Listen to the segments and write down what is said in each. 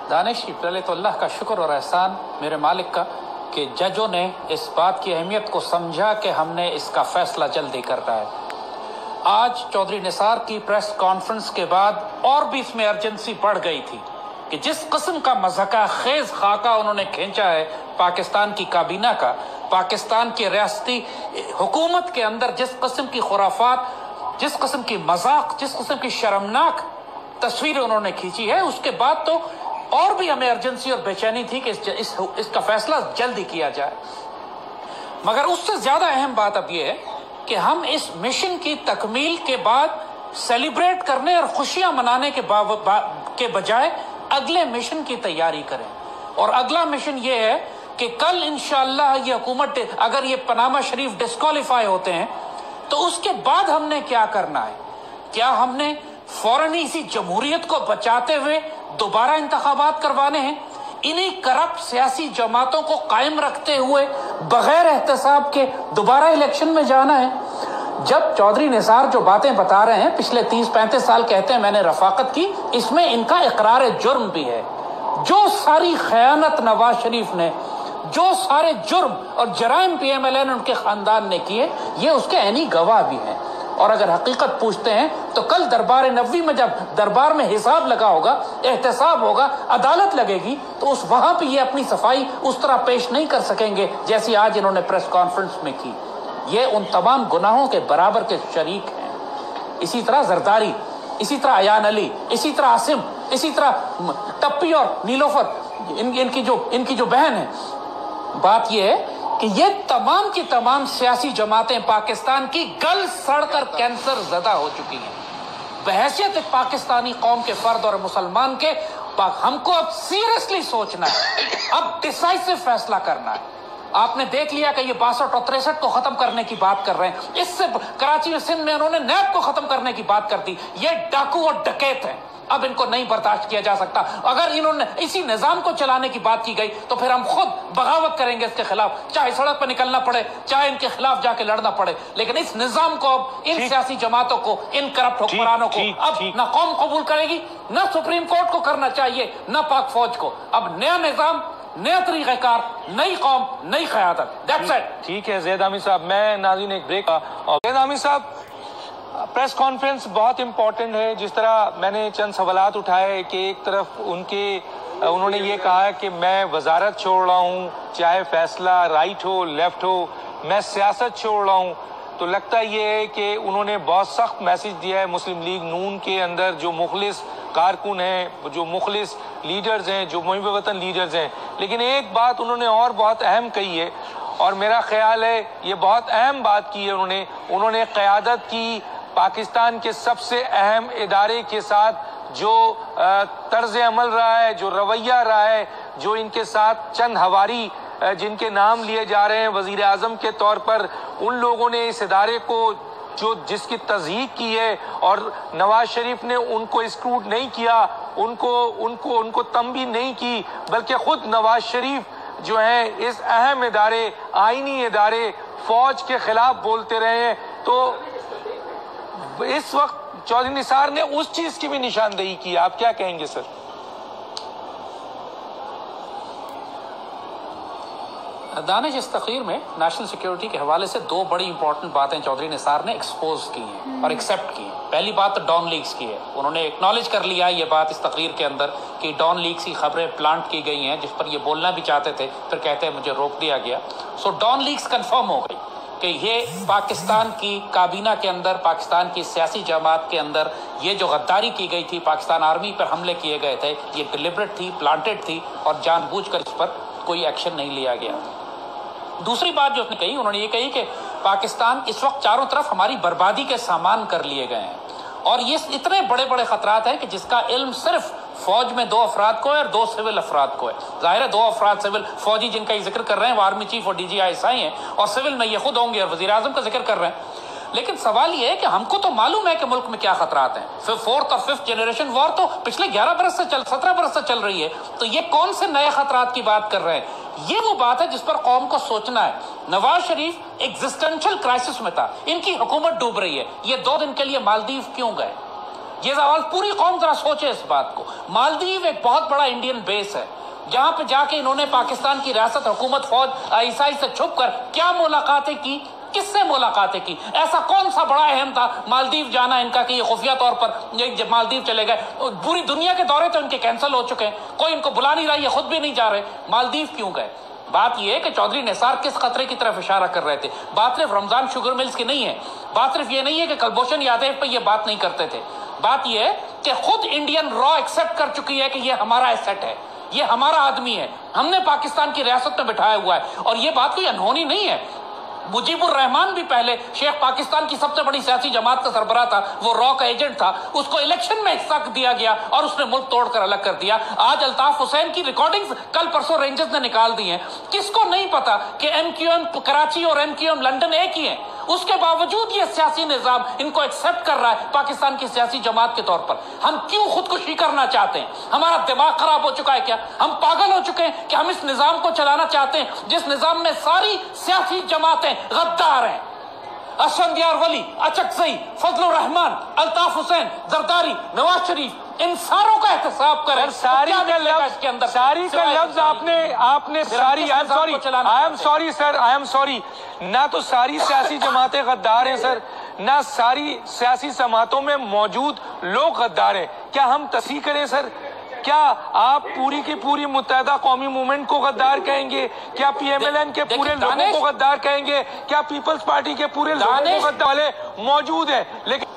दानिश, पहले तो अल्लाह का शुक्र और एहसान मेरे मालिक का कि जजों ने इस बात की अहमियत को समझा कि हमने इसका फैसला जल्दी करना है। आज चौधरी निसार की प्रेस कॉन्फ्रेंस के बाद और भी इसमें अर्जेंसी बढ़ गई थी कि जिस किस्म का मज़ाका खेज खाका उन्होंने खींचा है पाकिस्तान की काबीना का, पाकिस्तान की रियासती हुकूमत के अंदर जिस किस्म की खुराफात, जिस किस्म की मजाक, जिस किस्म की शर्मनाक तस्वीरें उन्होंने खींची है, उसके बाद तो और भी हमें अर्जेंसी और बेचैनी थी कि इसका फैसला जल्दी किया जाए। मगर उससे ज्यादा अहम बात अब यह है कि हम इस मिशन की तकमील के बाद सेलिब्रेट करने और खुशियां मनाने के बजाय अगले मिशन की तैयारी करें। और अगला मिशन ये है कि कल इंशाअल्लाह ये हुकूमत, अगर ये पनामा शरीफ डिस्क्वालीफाई होते हैं तो उसके बाद हमने क्या करना है? क्या हमने फौरन इसी जमहूरियत को बचाते हुए दोबारा इंतखाबात करवाने हैं? इन्हीं करप्ट सियासी जमातों को कायम रखते हुए बगैर एहतसाब के दोबारा इलेक्शन में जाना है? जब चौधरी निसार जो बातें बता रहे हैं, पिछले 30-35 साल कहते हैं मैंने रफाकत की, इसमें इनका इकरार जुर्म भी है। जो सारी खयानत नवाज शरीफ ने, जो सारे जुर्म और जराइम PMLN उनके खानदान ने किए, ये उसके ऐनी गवाह भी हैं। और अगर हकीकत पूछते हैं तो कल दरबार नबवी में जब दरबार में हिसाब लगा होगा, एहतसाब होगा, अदालत लगेगी, तो उस वहां पे ये अपनी सफाई उस तरह पेश नहीं कर सकेंगे जैसी आज इन्होंने प्रेस कॉन्फ्रेंस में की। ये उन तमाम गुनाहों के बराबर के शरीक हैं। इसी तरह जरदारी, इसी तरह अयान अली, इसी तरह आसिम, इसी तरह टप्पी और नीलोफर, इनकी जो बहन है। बात यह है कि ये तमाम की तमाम सियासी जमातें पाकिस्तान की गल सड़ कर कैंसर ज़दा हो चुकी हैं। बहैसियत एक पाकिस्तानी कौम के फर्द और मुसलमान के हमको अब सीरियसली सोचना है, अब डिसाइसिव फैसला करना है। आपने देख लिया कि ये 62 और 63 को खत्म करने की बात कर रहे हैं। इससे कराची और सिंध में उन्होंने नैब को खत्म करने की बात कर दी। ये डाकू और डकैत हैं, अब इनको नहीं बर्दाश्त किया जा सकता। अगर इन्होंने इसी निजाम को चलाने की बात की गई तो फिर हम खुद बगावत करेंगे इसके खिलाफ, चाहे सड़क पर निकलना पड़े, चाहे इनके खिलाफ जाके लड़ना पड़े। लेकिन इस निजाम को, अब इन सियासी जमातों को, इन करप्ट हुक्मरानों को अब न कौम कबूल करेगी, न सुप्रीम कोर्ट को करना चाहिए, न पाक फौज को। अब नया निजाम, नया तरीक़ाकार, नई कौम, नई क़यादत। That's it. ठीक है ज़ैद आमिर साहब, मैं नाज़रीन एक ब्रेक। और ज़ैद आमिर साहब, प्रेस कॉन्फ्रेंस बहुत इंपॉर्टेंट है। जिस तरह मैंने चंद सवालात उठाए कि एक तरफ उन्होंने ये कहा कि मैं वजारत छोड़ रहा हूँ, चाहे फैसला राइट हो लेफ्ट हो, मैं सियासत छोड़ रहा हूँ। तो लगता ये है कि उन्होंने बहुत सख्त मैसेज दिया है मुस्लिम लीग नून के अंदर जो मुखलिस कारकुन हैं, जो मुखलिस लीडर्स हैं, जो मुहिब वतन लीडर्स हैं। लेकिन एक बात उन्होंने और बहुत अहम कही है, और मेरा ख्याल है ये बहुत अहम बात की है उन्होंने क़यादत की पाकिस्तान के सबसे अहम इदारे के साथ जो तर्ज अमल रहा है, जो रवैया रहा है, जो इनके साथ चंद हवारी जिनके नाम लिए जा रहे हैं वजीर आजम के तौर पर, उन लोगों ने इस इदारे को जिसकी तज़हीक की है, और नवाज शरीफ ने उनको एक्सक्लूड नहीं किया, उनको तंबीह नहीं की, बल्कि खुद नवाज शरीफ जो है इस अहम इदारे, आईनी इदारे फौज के खिलाफ बोलते रहे हैं। तो इस वक्त चौधरी निसार ने उस चीज की भी निशानदेही की। आप क्या कहेंगे सर? दानिश, इस तकरीर में नेशनल सिक्योरिटी के हवाले से दो बड़ी इंपॉर्टेंट बातें चौधरी निसार ने एक्सपोज की हैं और एक्सेप्ट की हैं। पहली बात तो डॉन लीक्स की है। उन्होंने एक्नॉलेज कर लिया है ये बात इस तकरीर के अंदर कि डॉन लीक्स की खबरें प्लांट की गई हैं, जिस पर ये बोलना भी चाहते थे, फिर कहते हैं मुझे रोक दिया गया। सो डॉन लीक्स कंफर्म हो गई कि ये पाकिस्तान की काबीना के अंदर, पाकिस्तान की सियासी जमात के अंदर ये जो गद्दारी की गई थी, पाकिस्तान आर्मी पर हमले किए गए थे, ये डिलिबरेट थी, प्लांटेड थी, और जानबूझकर इस पर कोई एक्शन नहीं लिया गया। दूसरी बात जो उसने कही, उन्होंने ये कही कि पाकिस्तान इस वक्त चारों तरफ हमारी बर्बादी के सामान कर लिए गए हैं, और ये इतने बड़े बड़े खतरात हैं कि जिसका इल्म सिर्फ फौज में 2 अफराद को है और 2 सिविल अफराद को है। जाहिर है 2 अफराद सिविल, फौजी जिनका ये जिक्र कर रहे हैं वो आर्मी चीफ और DGI हैं, और सिविल में ये खुद होंगे और वजीर आजम का जिक्र कर रहे हैं। लेकिन सवाल ये है कि हमको तो मालूम है कि मुल्क में क्या खतरात हैं। फिर 4th और 5th जनरेशन वॉर तो पिछले 17 बरस से चल रही है, तो ये कौन से नए खतरात की बात कर रहे हैं? ये वो बात है जिस पर कौम को सोचना है। नवाज शरीफ एग्जिस्टेंशियल क्राइसिस में था, इनकी हुकूमत डूब रही है, ये 2 दिन के लिए मालदीव क्यों गए? ये सवाल पूरी कौम जरा सोचे इस बात को। मालदीव एक बहुत बड़ा इंडियन बेस है, जहां पे जाके इन्होंने पाकिस्तान की रियासत, हुकूमत, फौज, आईएसआई से छुप कर क्या मुलाकातें की, किससे मुलाकातें की? ऐसा कौन सा बड़ा अहम था मालदीव जाना इनका कि ये खुफिया तौर पर जब मालदीव चले गए? पूरी दुनिया के दौरे तो इनके कैंसिल हो चुके हैं, कोई इनको बुला नहीं रहा, ये खुद भी नहीं जा रहे, मालदीव क्यों गए? बात यह है कि चौधरी निसार किस खतरे की तरफ इशारा कर रहे थे। बात सिर्फ रमजान शुगर मिल्स की नहीं है, बात सिर्फ ये नहीं है कि कुलभूषण यादव पे ये बात नहीं करते थे, बात यह है कि खुद इंडियन रॉ एक्सेप्ट कर चुकी है कि ये हमारा एसेट है, ये हमारा आदमी है, हमने पाकिस्तान की रियासत में बिठाया हुआ है। और ये बात कोई अनहोनी नहीं है। मुजीबुर रहमान भी पहले शेख पाकिस्तान की सबसे बड़ी सियासी जमात का सरबराह था, वो रॉ का एजेंट था, उसको इलेक्शन में हिस्सा दिया गया और उसने मुल्क तोड़कर अलग कर दिया। आज अल्ताफ हुसैन की रिकॉर्डिंग्स कल परसों रेंजर्स ने निकाल दी हैं। किसको नहीं पता कि एमक्यूएम कराची और एमक्यूएम लंदन एक ही है, उसके बावजूद ये सियासी निजाम इनको एक्सेप्ट कर रहा है पाकिस्तान की सियासी जमात के तौर पर। हम क्यों खुदकुशी करना चाहते हैं? हमारा दिमाग खराब हो चुका है क्या? हम पागल हो चुके हैं कि हम इस निजाम को चलाना चाहते हैं जिस निजाम में सारी सियासी जमातें गद्दार हैं? असफंदियार वली, अचकजई, फजलुर रहमान, अल्ताफ हुसैन, जरदारी, नवाज शरीफ, इन सारों का एहतसाब करें। सारी का लफ्ज आपने सारी, I am sorry sir, I am sorry, ना तो सारी सियासी जमातें गद्दार हैं सर, ना सारी सियासी जमातों में मौजूद लोग गद्दार हैं। क्या हम तस्दीक करें सर? क्या आप पूरी की पूरी मुत्तहिदा कौमी मूवमेंट को गद्दार कहेंगे? क्या पीएमएलएन के पूरे लोगों को गद्दार कहेंगे? क्या पीपल्स पार्टी के पूरे लोगों को गद्दार वाले मौजूद है? लेकिन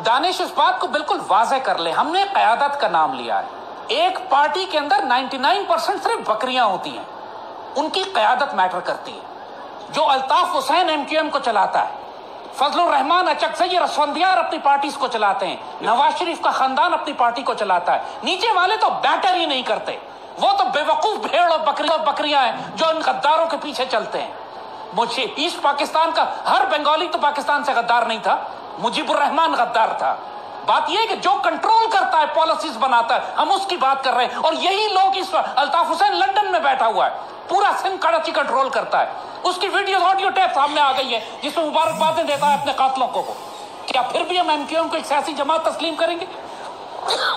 दानिश इस बात को बिल्कुल वाज़ेह कर ले, हमने क़यादत का नाम लिया है। एक पार्टी के अंदर 99% सिर्फ बकरियां होती हैं, उनकी क़यादत मैटर करती है। जो अल्ताफ हुसैन एमक्यूएम को चलाता है, फजलुर रहमान, अचकजई, रसवंदियार अपनी पार्टी को चलाते हैं, नवाज शरीफ का खानदान अपनी पार्टी को चलाता है, नीचे वाले तो बैटर ही नहीं करते, वो तो बेवकूफ भेड़ और बकरियां हैं जो इन गद्दारों के पीछे चलते हैं। मुझे ईस्ट पाकिस्तान का हर बंगाली तो पाकिस्तान से गद्दार नहीं था, मुजीबुर रहमान गद्दार था। बात यह है कि जो कंट्रोल करता है, पॉलिसीज बनाता है, हम उसकी बात कर रहे हैं। और यही लोग इस अल्ताफ हुसैन लंदन में बैठा हुआ है, पूरा सिंध कराची कंट्रोल करता है, उसकी वीडियो ऑडियो टेप सामने आ गई है जिसमें मुबारकबादें देता है अपने कातलों को। क्या फिर भी हम एमक्यूएम को एक सियासी जमात तस्लीम करेंगे?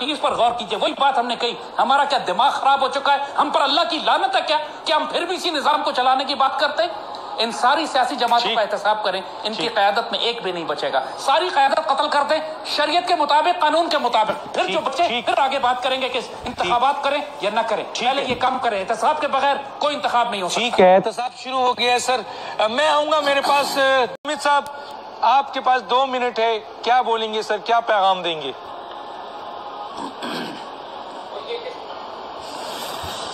इस पर गौर कीजिए। वही बात हमने कही, हमारा क्या दिमाग खराब हो चुका है? हम पर अल्लाह की लानत है क्या कि हम फिर भी इसी निजाम को चलाने की बात करते हैं? इन सारी सियासी जमातों का एहतसाब करें, इनकी क़यादत में एक भी नहीं बचेगा। सारी क़यादत कत्ल कर दें, शरीयत के मुताबिक, कानून के मुताबिक, फिर जो बच्चे फिर आगे बात करेंगे कि इंतखाबात करें या न करें। पहले ये काम करें, एहतसाब के बगैर कोई इंतखाब नहीं हो सकता। ठीक है, एहतसाब शुरू हो गया है सर। मैं आऊंगा, मेरे पास अमित साहब, आपके पास 2 मिनट है, क्या बोलेंगे सर, क्या पैगाम देंगे?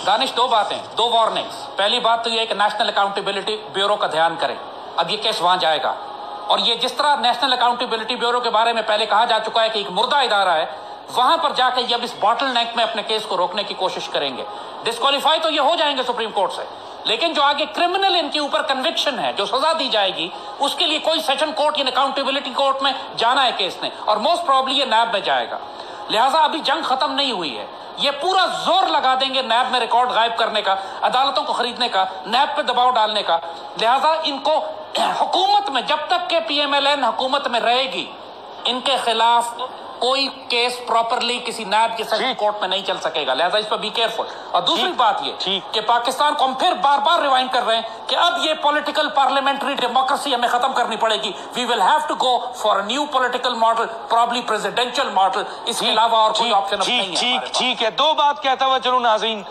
दानिश, 2 बातें, 2 वार्निंग्स। पहली बात तो यह है कि नेशनल अकाउंटेबिलिटी ब्यूरो का ध्यान करें, अब ये केस वहां जाएगा। और ये जिस तरह नेशनल अकाउंटेबिलिटी ब्यूरो के बारे में पहले कहा जा चुका है कि एक मुर्दा इदारा है, वहां पर जाकर ये अब इस बॉटल नेक में अपने केस को रोकने की कोशिश करेंगे। डिस्क्वालीफाई तो ये हो जाएंगे सुप्रीम कोर्ट से, लेकिन जो आगे क्रिमिनल इनके ऊपर कन्विक्शन है, जो सजा दी जाएगी, उसके लिए कोई सेशन कोर्ट या अकाउंटेबिलिटी कोर्ट में जाना है केस ने, और मोस्ट प्रॉब्ली ये नैब में जाएगा। लिहाजा अभी जंग खत्म नहीं हुई है, ये पूरा जोर लगा देंगे नैब में रिकॉर्ड गायब करने का, अदालतों को खरीदने का, नैब पे दबाव डालने का। लिहाजा इनको हुकूमत में, जब तक के पीएमएलएन हुकूमत में रहेगी, इनके खिलाफ कोई केस प्रॉपरली किसी नैब के सेशन कोर्ट में नहीं चल सकेगा। लिहाजा इस पर बी केयरफुल। और दूसरी बात ये कि पाकिस्तान को हम फिर बार बार रिवाइंड कर रहे हैं कि अब ये पॉलिटिकल पार्लियामेंट्री डेमोक्रेसी हमें खत्म करनी पड़ेगी। We will have to go for a new political model, probably presidential model. इसके अलावा और कोई ऑप्शन नहीं है। ठीक है, 2 बात कहता हुआ चलो नाज़रीन,